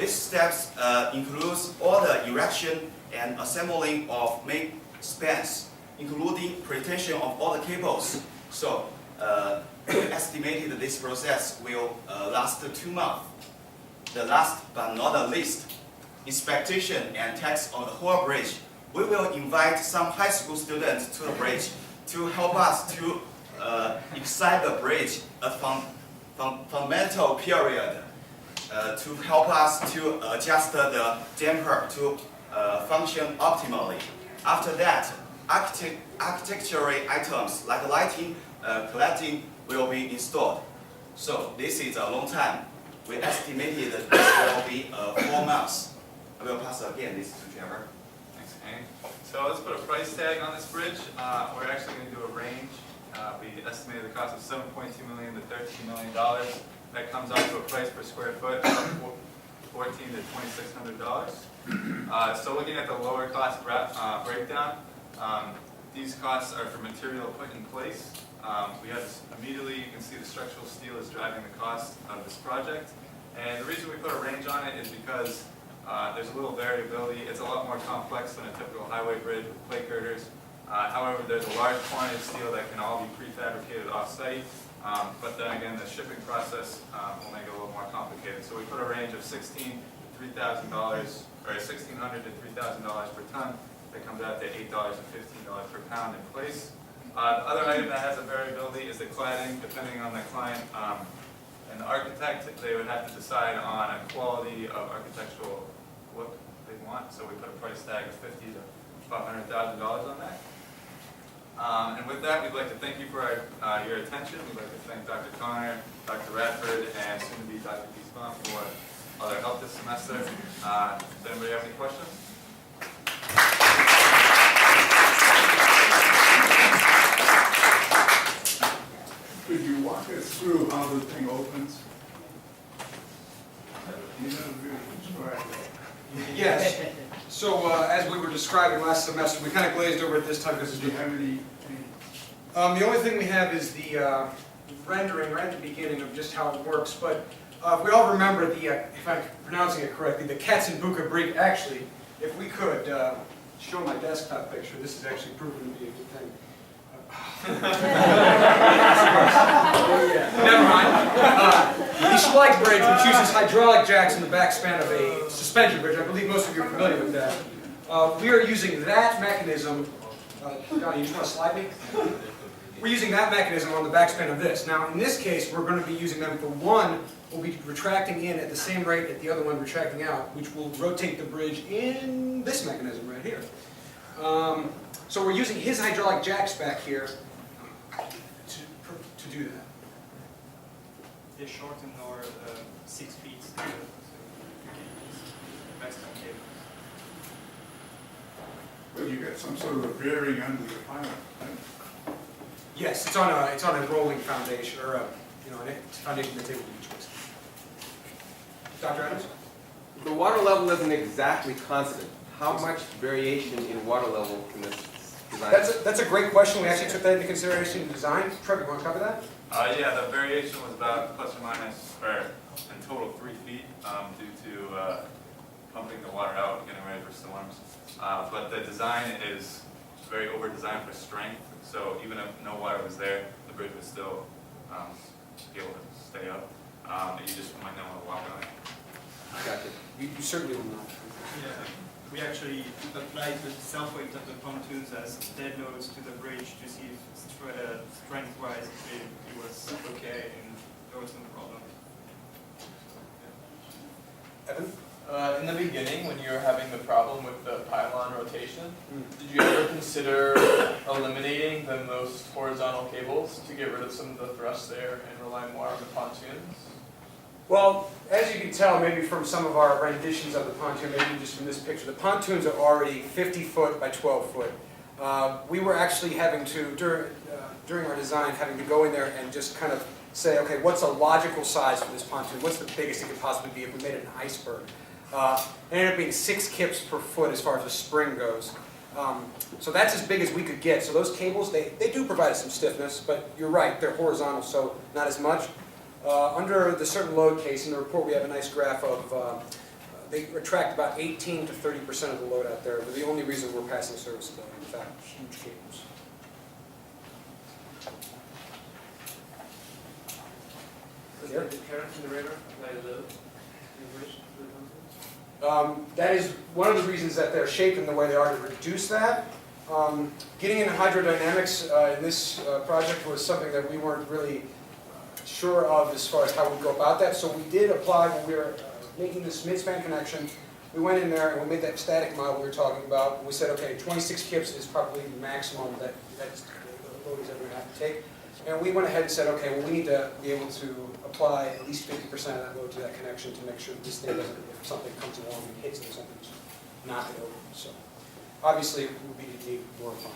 These steps includes all the erection and assembling of main spans, including pretension of all the cables. So, estimated this process will last 2 months. The last but not the least, inspection and test of the whole bridge. We will invite some high school students to the bridge to help us to excite the bridge a fundamental period to help us to adjust the damper to function optimally. After that, architectural items like lighting, cladding will be installed. So this is a long time. We estimated that this will be 4 months. I will pass again this to Trevor. Thanks, Hank. So let's put a price tag on this bridge. We're actually going to do a range. We estimated the cost of $7.2 million to $13 million. That comes out to a price per square foot of $1,400 to $2,600. So looking at the lower cost breakdown, these costs are for material put in place. We have immediately, you can see the structural steel is driving the cost of this project. And the reason we put a range on it is because there's a little variability. It's a lot more complex than a typical highway bridge with plate girders. However, there's a large quantity of steel that can all be prefabricated off-site. But then again, the shipping process will make it a little more complicated. So we put a range of $1,600 to $3,000 per ton. That comes out to $8 to $15 per pound in place. The other item that has a variability is the cladding. Depending on the client and the architect, they would have to decide on a quality of architectural look they want. So we put a price tag of $50,000 to $500,000 on that. And with that, we'd like to thank you for your attention. We'd like to thank Dr. Connor, Dr. Radford, and soon to be Dr. Giesbaum for all their help this semester. Does anybody have any questions? Could you walk us through how the thing opens? Yes. So as we were describing last semester, we kind of glazed over it this time because Do you have any the only thing we have is the rendering right at the beginning of just how it works. But if we all remember the, if I'm pronouncing it correctly, the Katzenbuka bridge. Actually, if we could show my desktop picture, this is actually proven to be a good thing. Never mind. The Schleich bridge, which uses hydraulic jacks in the backspan of a suspension bridge. I believe most of you are familiar with that. We are using that mechanism. Donnie, you just want to slide me? We're using that mechanism on the backspan of this. Now, in this case, we're going to be using them. The one will be retracting in at the same rate that the other one retracting out, which will rotate the bridge in this mechanism right here. So we're using his hydraulic jacks back here to do that. They shorten our 6 feet backspan cable. Well, you got some sort of a bearing under the pilot. Yes, it's on a rolling foundation or a foundation that's able to be twisted. Dr. Adams? The water level isn't exactly constant. How much variation in water level can this design? That's a great question. We actually took that into consideration in design. Trevor, you want to cover that? Yeah, the variation was about plus or minus, or in total 3 feet due to pumping the water out, getting ready for storms. But the design is very over-designed for strength, so even if no water was there, the bridge would still be able to stay up. You just might not want to walk on it. Gotcha. You certainly will not. Yeah, we actually applied the self-weight of the pontoons as dead loads to the bridge to see if strength-wise it was okay and there was no problem. Evan? In the beginning, when you were having the problem with the pylon rotation, did you ever consider eliminating the most horizontal cables to get rid of some of the thrust there and rely more on the pontoons? Well, as you can tell, maybe from some of our renditions of the pontoon, maybe just from this picture, the pontoons are already 50 foot by 12 foot. We were actually having to, during our design, having to go in there and just kind of say, okay, what's a logical size for this pontoon? What's the biggest it could possibly be if we made it an iceberg? It ended up being 6 kips per foot as far as the spring goes. So that's as big as we could get. So those cables, they do provide some stiffness, but you're right, they're horizontal, so not as much. Under the certain load case in the report, we have a nice graph of they attract about 18 to 30% of the load out there. They're the only reason we're passing service to them, in fact, huge cables. Does the current in the river apply to load? That is one of the reasons that they're shaped in the way they are, to reduce that. Getting into hydrodynamics in this project was something that we weren't really sure of as far as how we go about that. So we did apply when we were making this midspan connection. We went in there and we made that static model we were talking about. And we said, okay, 26 kips is probably the maximum that the load is ever going to have to take. And we went ahead and said, okay, well, we need to be able to apply at least 50% of that load to that connection to make sure that this thing doesn't, if something comes along and hits it or something, just knock it over. So obviously, it would be need more fine.